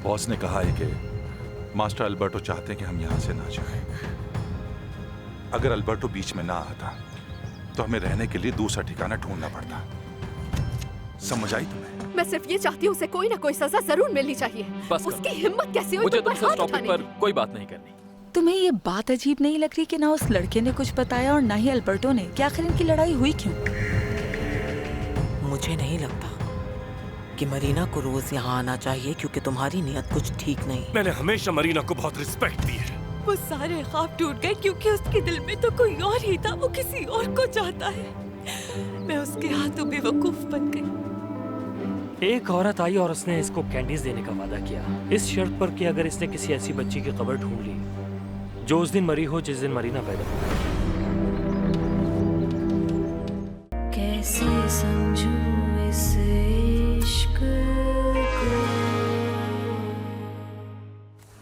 Boss ने कहा है कि मास्टर अल्बर्टो चाहते हैं कि हम यहाँ से ना जाएं। अगर अल्बर्टो बीच में ना आता तो हमें रहने के लिए दूसरा ठिकाना ढूंढना पड़ता। समझ आई तुम्हें? मैं सिर्फ ये चाहती हूँ उसे कोई ना कोई सजा जरूर मिलनी चाहिए। बस करो। उसकी हिम्मत कैसे हुई मुझे तुम पर तुमसे इस हाथ टॉपिक उठाने पर की? कोई बात नहीं करनी। तुम्हें ये बात अजीब नहीं लग रही कि ना उस लड़के ने कुछ बताया और ना ही अल्बर्टो ने? कि आखिर इनकी लड़ाई हुई क्यों? मुझे नहीं लगता कि मरीना को रोज यहाँ आना चाहिए, क्योंकि तुम्हारी नीयत कुछ ठीक नहीं। मैंने हमेशा मरीना को बहुत रिस्पेक्ट दी है। वो सारे ख्वाब टूट गए क्योंकि उसके दिल में तो कोई और ही था। वो किसी और को चाहता है। मैं उसके हाथों बेवकूफ बन गई। एक औरत आई और उसने इसको कैंडीज देने का वादा किया, इस शर्त पर कि अगर इसने किसी ऐसी बच्ची की कब्र ढूंढ ली जो उस दिन मरी हो जिस दिन मरीना पैदा हुई। कैसे